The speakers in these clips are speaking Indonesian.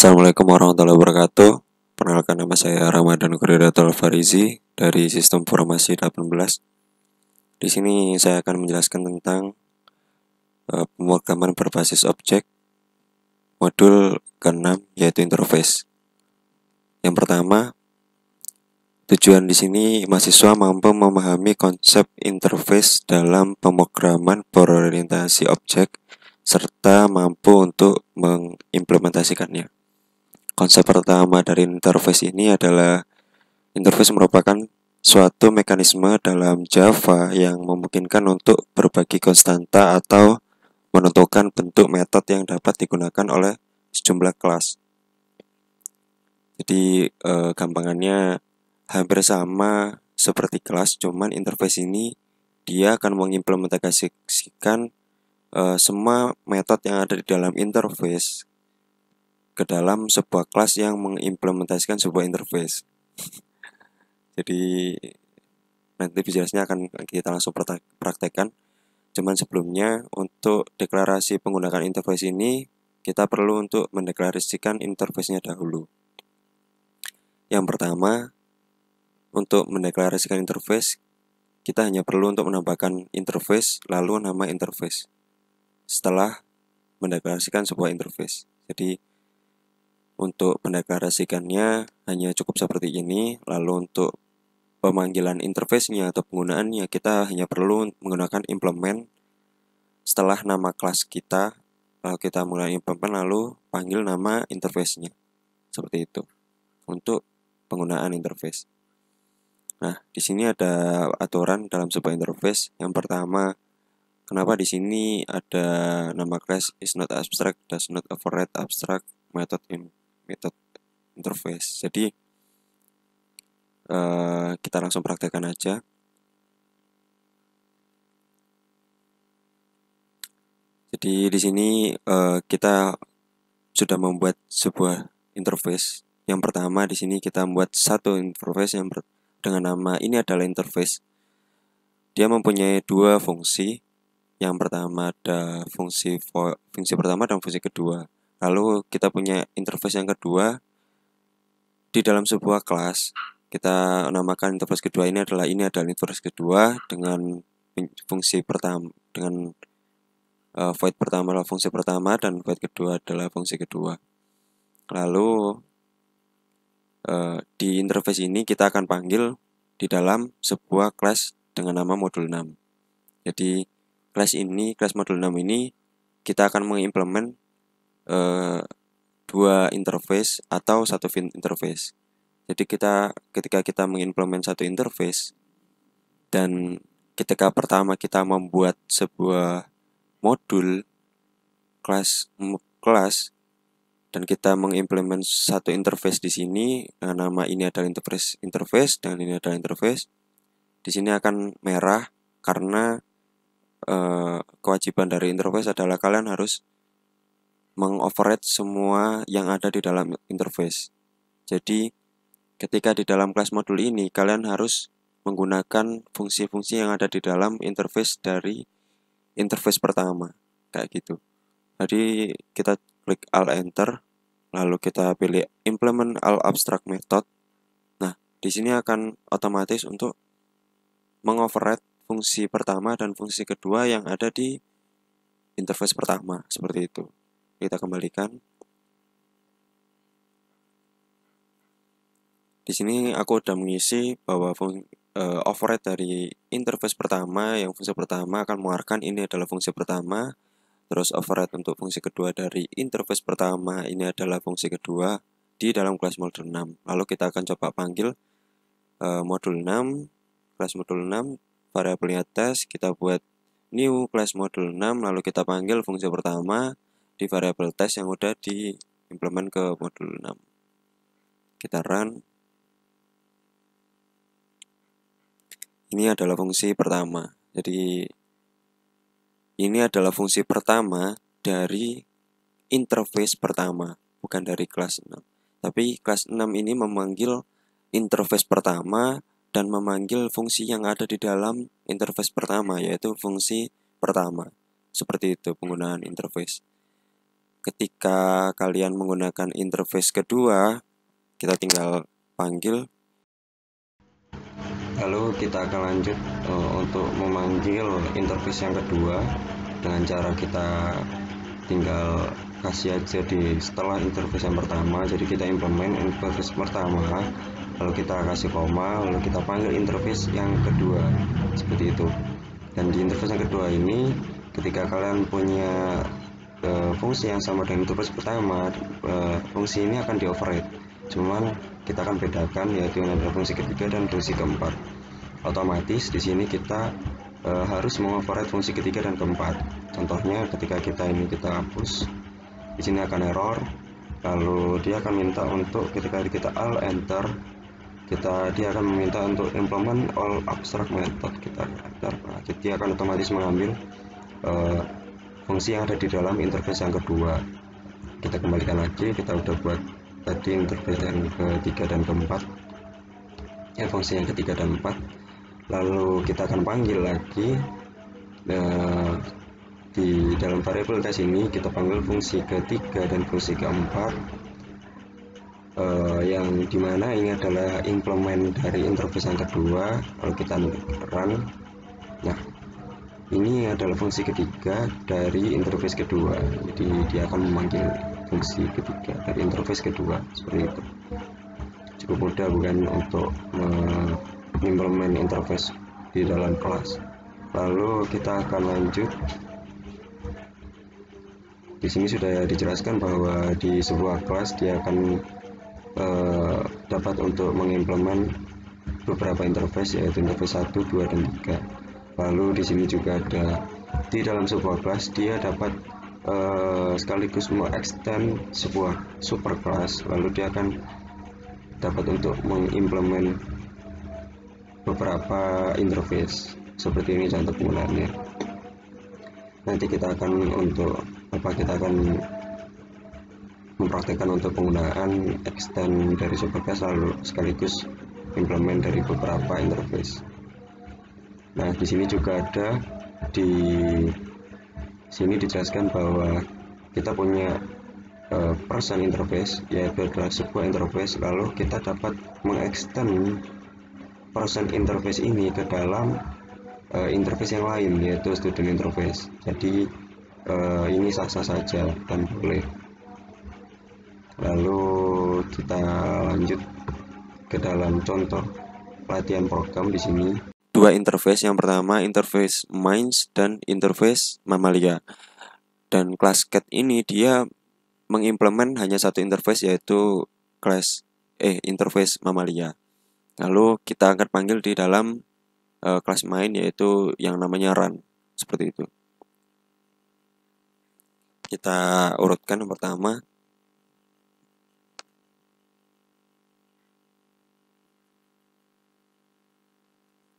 Assalamualaikum warahmatullahi wabarakatuh. Perkenalkan, nama saya Ramadan Kuridatul Farizi dari Sistem Informasi 18. Di sini saya akan menjelaskan tentang pemrograman berbasis objek modul ke-6, yaitu interface. Yang pertama, tujuan di sini mahasiswa mampu memahami konsep interface dalam pemrograman berorientasi objek serta mampu untuk mengimplementasikannya. Konsep pertama dari interface ini adalah interface merupakan suatu mekanisme dalam Java yang memungkinkan untuk berbagi konstanta atau menentukan bentuk metode yang dapat digunakan oleh sejumlah kelas. Jadi gampangannya hampir sama seperti kelas, cuman interface ini dia akan mengimplementasikan semua metode yang ada di dalam interface ke dalam sebuah kelas yang mengimplementasikan sebuah interface. Jadi nanti jelasnya akan kita langsung praktekkan. Cuman sebelumnya, untuk deklarasi penggunaan interface ini kita perlu untuk mendeklarasikan interface-nya dahulu. Yang pertama, untuk mendeklarasikan interface, kita hanya perlu untuk menambahkan interface lalu nama interface setelah mendeklarasikan sebuah interface. Jadi untuk mendeklarasikannya hanya cukup seperti ini. Lalu untuk pemanggilan interface-nya atau penggunaannya, kita hanya perlu menggunakan implement setelah nama kelas kita. Lalu kita mulai implement lalu panggil nama interface-nya. Seperti itu untuk penggunaan interface. Nah, di sini ada aturan dalam sebuah interface. Yang pertama, kenapa di sini ada nama class is not abstract, does not override abstract method interface. Jadi kita langsung praktekkan aja. Jadi di sini kita sudah membuat sebuah interface. Yang pertama di sini kita membuat satu interface yang dengan nama ini adalah interface. Dia mempunyai dua fungsi. Yang pertama ada fungsi pertama dan fungsi kedua. Lalu kita punya interface yang kedua di dalam sebuah kelas. Kita namakan interface kedua ini adalah interface kedua dengan fungsi pertama, dengan void pertama adalah fungsi pertama dan void kedua adalah fungsi kedua. Lalu di interface ini kita akan panggil di dalam sebuah kelas dengan nama modul 6. Jadi kelas modul 6 ini kita akan mengimplement dua interface atau satu interface. Jadi ketika kita mengimplement satu interface dan ketika pertama kita membuat sebuah modul kelas dan kita mengimplement satu interface di sini dengan nama ini adalah interface dan ini adalah interface. Di sini akan merah karena kewajiban dari interface adalah kalian harus mengoverride semua yang ada di dalam interface. Jadi ketika di dalam kelas modul ini kalian harus menggunakan fungsi-fungsi yang ada di dalam interface dari interface pertama, kayak gitu. Jadi kita klik Alt Enter, lalu kita pilih implement all abstract method. Nah, di sini akan otomatis untuk mengoverride fungsi pertama dan fungsi kedua yang ada di interface pertama, seperti itu. Kita kembalikan. Di sini aku udah mengisi bahwa override dari interface pertama, yang fungsi pertama akan mengeluarkan ini adalah fungsi pertama. Terus override untuk fungsi kedua dari interface pertama, ini adalah fungsi kedua di dalam kelas modul 6. Lalu kita akan coba panggil modul 6, kelas modul 6, variabelnya test, kita buat new kelas modul 6, lalu kita panggil fungsi pertama di variabel test yang udah diimplement ke modul 6. Kita run. Ini adalah fungsi pertama. Jadi ini adalah fungsi pertama dari interface pertama, bukan dari kelas 6. Tapi kelas 6 ini memanggil interface pertama dan memanggil fungsi yang ada di dalam interface pertama, yaitu fungsi pertama. Seperti itu penggunaan interface. ketika kalian menggunakan interface kedua, kita tinggal panggil. Lalu kita akan lanjut untuk memanggil interface yang kedua dengan cara kita tinggal kasih aja di setelah interface yang pertama. Jadi kita implement interface pertama, lalu kita kasih koma, lalu kita panggil interface yang kedua, seperti itu. Dan di interface yang kedua ini, ketika kalian punya fungsi yang sama dengan interface pertama, fungsi ini akan di override. Cuman kita akan bedakan, yaitu yang ada fungsi ketiga dan fungsi keempat. Otomatis di sini kita harus mengoverride fungsi ketiga dan keempat. Contohnya ketika kita hapus, di sini akan error. Lalu dia akan minta untuk ketika kita alt enter, dia akan meminta untuk implement all abstract method. Kita enter, dia akan otomatis mengambil fungsi yang ada di dalam interface yang kedua. Kita kembalikan lagi, kita udah buat tadi interface yang ketiga dan keempat, fungsi yang ketiga dan keempat. Lalu kita akan panggil lagi di dalam variabel tes ini, kita panggil fungsi ketiga dan fungsi keempat, yang dimana ini adalah implement dari interface yang kedua. Lalu kita run. Nah, ini adalah fungsi ketiga dari interface kedua, jadi dia akan memanggil fungsi ketiga dari interface kedua, seperti itu. Cukup mudah bukan untuk mengimplement interface di dalam kelas. Lalu kita akan lanjut. Di sini sudah dijelaskan bahwa di sebuah kelas dia akan dapat untuk mengimplement beberapa interface, yaitu interface 1, 2, dan 3. Lalu di sini juga ada di dalam sebuah kelas dia dapat sekaligus mengextend sebuah super kelas. Lalu dia akan dapat untuk mengimplement beberapa interface. Seperti ini contoh penggunaannya. Nanti kita akan mempraktekkan untuk penggunaan extend dari super class, lalu sekaligus implement dari beberapa interface. Nah, di sini juga ada, di sini dijelaskan bahwa kita punya person interface, yaitu adalah sebuah interface, lalu kita dapat mengextend person interface ini ke dalam interface yang lain, yaitu student interface. Jadi ini sah-sah saja dan boleh. Lalu kita lanjut ke dalam contoh latihan program. Di sini dua interface, yang pertama interface Minds dan interface Mamalia. Dan kelas cat ini dia mengimplement hanya satu interface, yaitu interface Mamalia. Lalu kita akan panggil di dalam kelas main, yaitu yang namanya run, seperti itu. Kita urutkan yang pertama.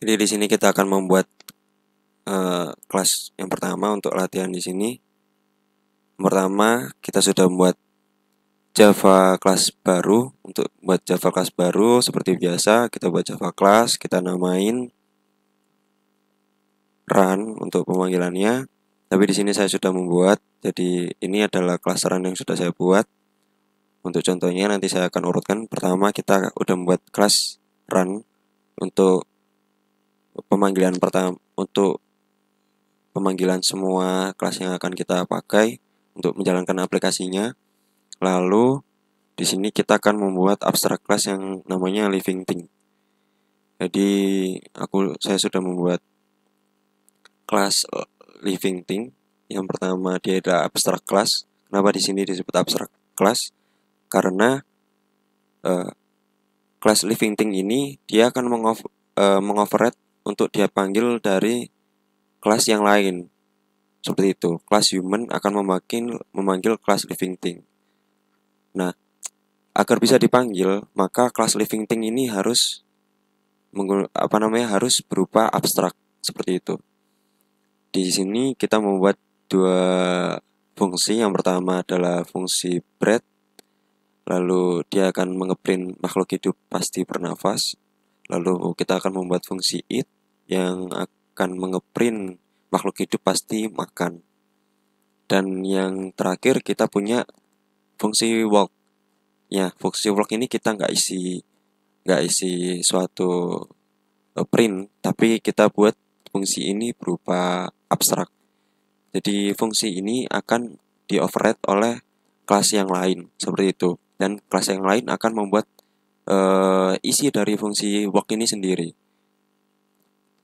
Jadi di sini kita akan membuat kelas yang pertama untuk latihan di sini. Yang pertama, kita sudah membuat Java kelas baru. Untuk buat Java kelas baru seperti biasa, kita buat Java kelas, kita namain run untuk pemanggilannya. Tapi di sini saya sudah membuat, jadi ini adalah kelas run yang sudah saya buat. Untuk contohnya nanti saya akan urutkan. Pertama, kita udah membuat kelas run untuk pemanggilan pertama, untuk pemanggilan semua kelas yang akan kita pakai untuk menjalankan aplikasinya. Lalu di sini kita akan membuat abstract class yang namanya living thing. Jadi saya sudah membuat kelas living thing. Yang pertama dia adalah abstract class. Kenapa di sini disebut abstract class? Karena kelas living thing ini dia akan mengoverride untuk dia panggil dari kelas yang lain. Seperti itu. Kelas human akan memanggil kelas living thing. Nah, agar bisa dipanggil, maka kelas living thing ini harus berupa abstrak, seperti itu. Di sini kita membuat dua fungsi. Yang pertama adalah fungsi breath. Lalu dia akan mengeprint makhluk hidup pasti bernafas. Lalu kita akan membuat fungsi eat yang akan mengeprint makhluk hidup pasti makan. Dan yang terakhir kita punya fungsi walk. Ya, fungsi walk ini kita nggak isi suatu print, tapi kita buat fungsi ini berupa abstrak. Jadi fungsi ini akan di override oleh kelas yang lain seperti itu, dan kelas yang lain akan membuat isi dari fungsi walk ini sendiri.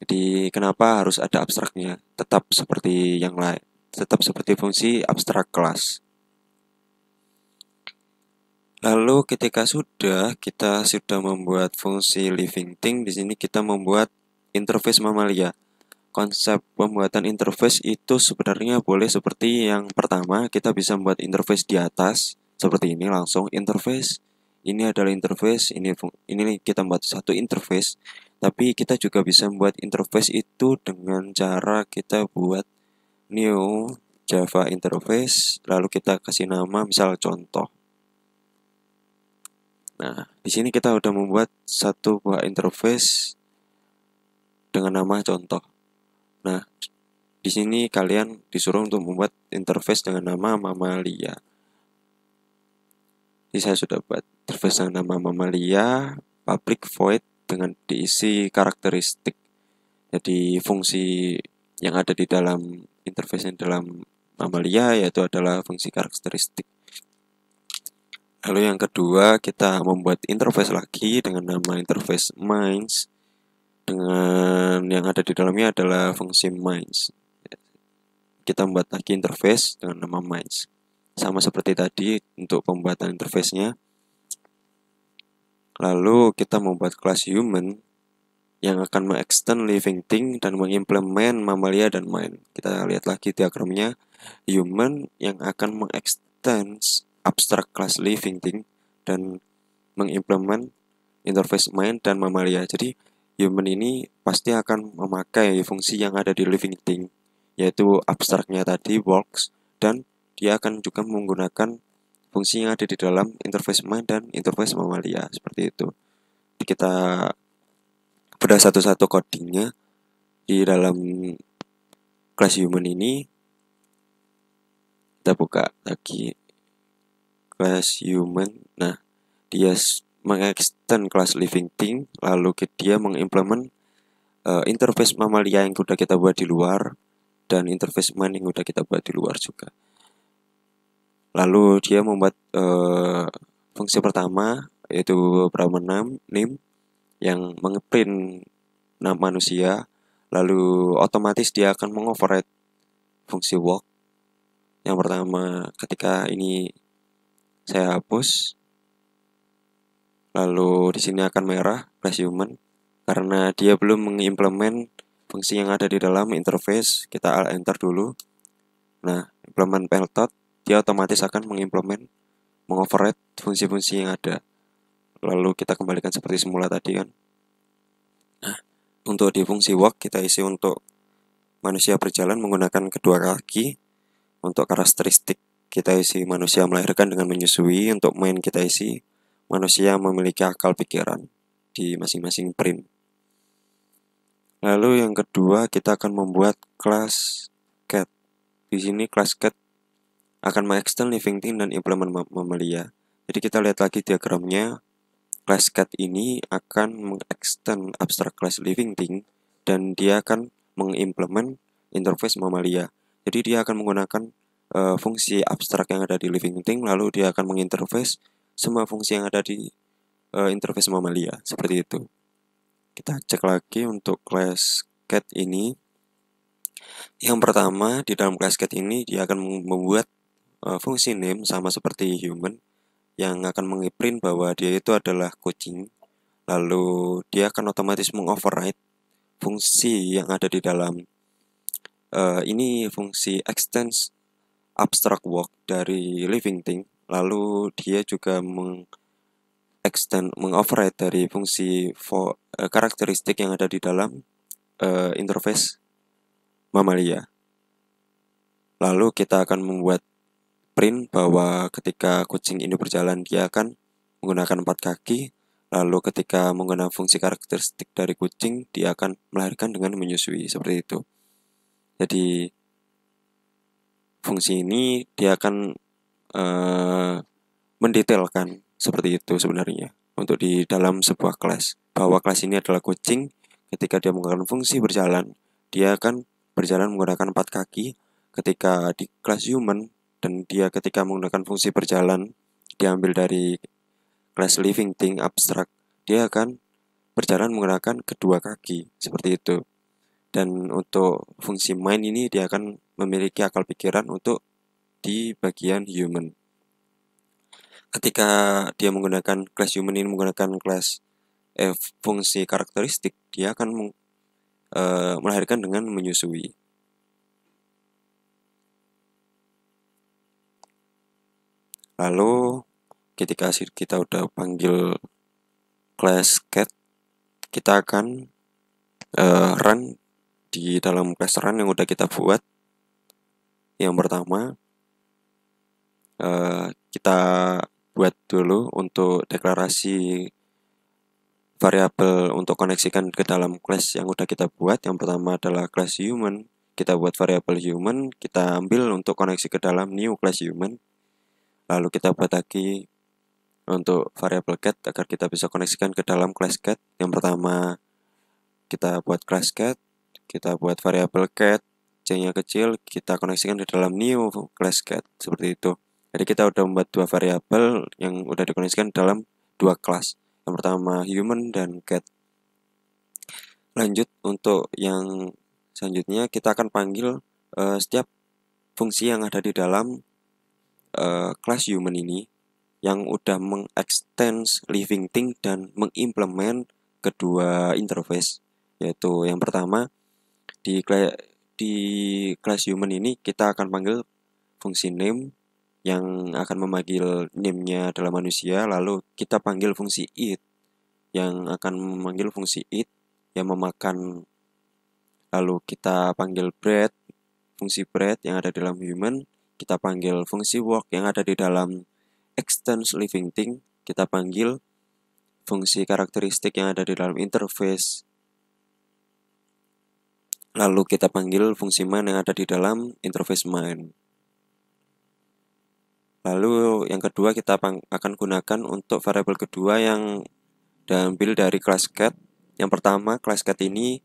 Jadi kenapa harus ada abstraknya? Tetap seperti yang lain, tetap seperti fungsi abstrak kelas. Lalu ketika kita sudah membuat fungsi living thing, di sini kita membuat interface mamalia. Konsep pembuatan interface itu sebenarnya boleh seperti yang pertama, kita bisa membuat interface di atas seperti ini langsung interface. Ini adalah interface, ini kita membuat satu interface, tapi kita juga bisa membuat interface itu dengan cara kita buat new Java interface, lalu kita kasih nama misal contoh. Nah, di sini kita udah membuat satu buah interface dengan nama contoh. Nah, di sini kalian disuruh untuk membuat interface dengan nama mamalia. Jadi saya sudah buat interface dengan nama mamalia, public void dengan diisi karakteristik. Jadi fungsi yang ada di dalam interface yang dalam mamalia yaitu adalah fungsi karakteristik. Lalu yang kedua, kita membuat interface lagi dengan nama interface mains, dengan yang ada di dalamnya adalah fungsi mains. Kita membuat lagi interface dengan nama mains. Sama seperti tadi untuk pembuatan interface-nya. Lalu kita membuat kelas human yang akan mengextend living thing dan mengimplement mamalia dan main. Kita lihat lagi diagramnya. Human yang akan mengextend abstract class living thing dan mengimplement interface main dan mamalia. Jadi human ini pasti akan memakai fungsi yang ada di living thing, yaitu abstraknya tadi works, dan dia akan juga menggunakan fungsi yang ada di dalam interface main dan interface mamalia seperti itu. Jadi kita bedah satu-satu codingnya di dalam kelas human ini. Kita buka lagi kelas human. Nah, dia mengextend kelas living thing, lalu dia mengimplement interface mamalia yang sudah kita buat di luar dan interface main yang sudah kita buat di luar juga. Lalu dia membuat fungsi pertama yaitu Brahma name yang mengeprint nama manusia, lalu otomatis dia akan mengoverride fungsi walk. Yang pertama, ketika ini saya hapus, lalu di sini akan merah class human karena dia belum mengimplement fungsi yang ada di dalam interface. Kita alt enter dulu. Nah, implement peltot, dia otomatis akan mengoverride fungsi-fungsi yang ada. Lalu kita kembalikan seperti semula tadi kan. Nah, untuk di fungsi walk kita isi untuk manusia berjalan menggunakan kedua kaki. Untuk karakteristik kita isi manusia melahirkan dengan menyusui. Untuk main kita isi manusia memiliki akal pikiran di masing-masing print. Lalu yang kedua kita akan membuat kelas cat. Di sini kelas cat akan mengextend living thing dan implement mamalia. Jadi kita lihat lagi diagramnya. Class cat ini akan mengextend abstract class living thing dan dia akan mengimplement interface mamalia. Jadi dia akan menggunakan fungsi abstrak yang ada di living thing, lalu dia akan menginterface semua fungsi yang ada di interface mamalia. Seperti itu. Kita cek lagi untuk class cat ini. Yang pertama, di dalam class cat ini dia akan membuat fungsi name sama seperti human yang akan mengeprint bahwa dia itu adalah kucing. Lalu dia akan otomatis mengoverride fungsi yang ada di dalam ini fungsi extends abstract walk dari living thing. Lalu dia juga mengoverride dari fungsi karakteristik yang ada di dalam interface mamalia. Lalu kita akan membuat print bahwa ketika kucing ini berjalan dia akan menggunakan 4 kaki. Lalu ketika menggunakan fungsi karakteristik dari kucing dia akan melahirkan dengan menyusui seperti itu. Jadi fungsi ini dia akan mendetailkan seperti itu sebenarnya untuk di dalam sebuah kelas, bahwa kelas ini adalah kucing. Ketika dia menggunakan fungsi berjalan, dia akan berjalan menggunakan 4 kaki. Ketika di kelas human dan dia ketika menggunakan fungsi berjalan diambil dari kelas living thing abstrak, dia akan berjalan menggunakan kedua kaki seperti itu. Dan untuk fungsi mind ini dia akan memiliki akal pikiran untuk di bagian human. Ketika dia menggunakan kelas human ini menggunakan kelas fungsi karakteristik, dia akan melahirkan dengan menyusui. Lalu ketika kita udah panggil class cat, kita akan run di dalam class run yang udah kita buat. Yang pertama kita buat dulu untuk deklarasi variabel untuk koneksikan ke dalam class yang udah kita buat. Yang pertama adalah class human. Kita buat variabel human, kita ambil untuk koneksi ke dalam new class human. Lalu kita buat lagi untuk variabel cat agar kita bisa koneksikan ke dalam class cat. Yang pertama kita buat class cat, kita buat variabel cat, c-nya kecil, kita koneksikan ke dalam new class cat, seperti itu. Jadi kita udah membuat 2 variabel yang udah dikoneksikan dalam 2 kelas. Yang pertama human dan cat. Lanjut untuk yang selanjutnya kita akan panggil setiap fungsi yang ada di dalam kelas human ini yang udah mengextend living thing dan mengimplement kedua interface, yaitu yang pertama di kelas human ini kita akan panggil fungsi name yang akan memanggil name-nya adalah manusia. Lalu kita panggil fungsi eat yang akan memanggil fungsi eat yang memakan. Lalu kita panggil bread, fungsi bread yang ada dalam human. Kita panggil fungsi work yang ada di dalam extend living thing. Kita panggil fungsi karakteristik yang ada di dalam interface. Lalu kita panggil fungsi mind yang ada di dalam interface mind. Lalu yang kedua kita akan gunakan untuk variabel kedua yang diambil dari class cat. Yang pertama, class cat ini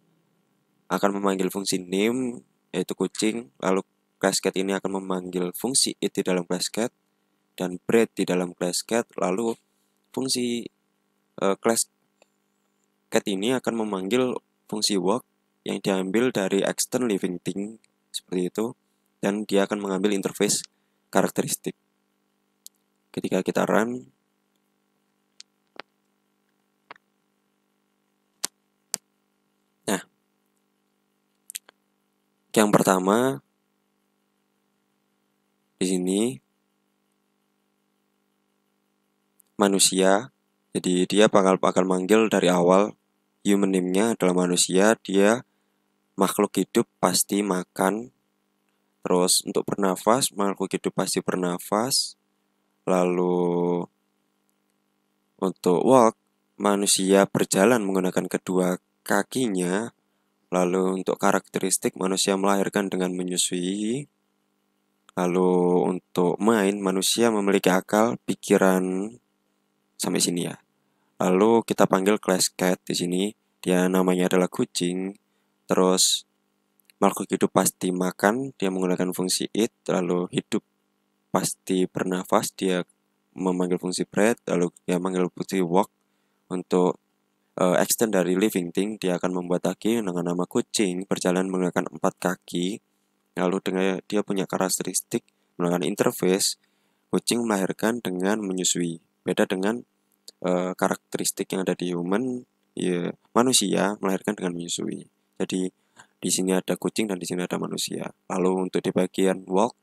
akan memanggil fungsi name yaitu kucing. Lalu class cat ini akan memanggil fungsi it di dalam class cat dan bread di dalam class cat. Lalu fungsi class cat ini akan memanggil fungsi work yang diambil dari extend living thing seperti itu, dan dia akan mengambil interface karakteristik. Ketika kita run, nah, yang pertama di sini manusia, jadi dia bakal manggil dari awal human name-nya adalah manusia, dia makhluk hidup pasti makan. Terus untuk bernafas, makhluk hidup pasti bernafas. Lalu untuk walk, manusia berjalan menggunakan kedua kakinya. Lalu untuk karakteristik, manusia melahirkan dengan menyusui. Lalu untuk mind, manusia memiliki akal, pikiran, sampai sini ya. Lalu kita panggil class cat di sini, dia namanya adalah kucing. Terus makhluk hidup pasti makan, dia menggunakan fungsi eat. Lalu hidup pasti bernafas, dia memanggil fungsi bread. Lalu dia memanggil fungsi walk. Untuk extend dari living thing, dia akan membuat lagi dengan nama kucing, berjalan menggunakan 4 kaki. Lalu dengan dia punya karakteristik menggunakan interface, kucing melahirkan dengan menyusui. Beda dengan karakteristik yang ada di human, ya, manusia melahirkan dengan menyusui. Jadi di sini ada kucing dan di sini ada manusia. Lalu untuk di bagian walk,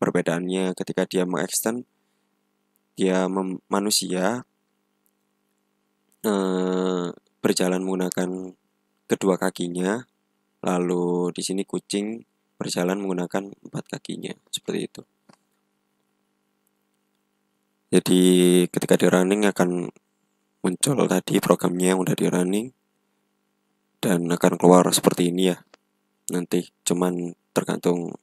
perbedaannya ketika dia mengextend, dia manusia berjalan menggunakan kedua kakinya. Lalu di sini kucing berjalan menggunakan 4 kakinya, seperti itu. Jadi ketika di running akan muncul tadi programnya yang udah di running dan akan keluar seperti ini ya. Nanti cuman tergantung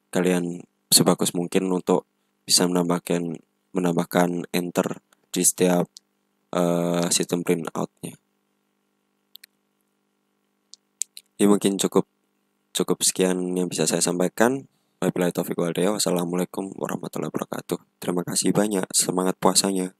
kalian sebagus mungkin untuk bisa menambahkan enter di setiap sistem printoutnya. Ini mungkin cukup sekian yang bisa saya sampaikan. Wabillahi taufiq wal hidayah. Wassalamualaikum warahmatullahi wabarakatuh. Terima kasih banyak. Semangat puasanya.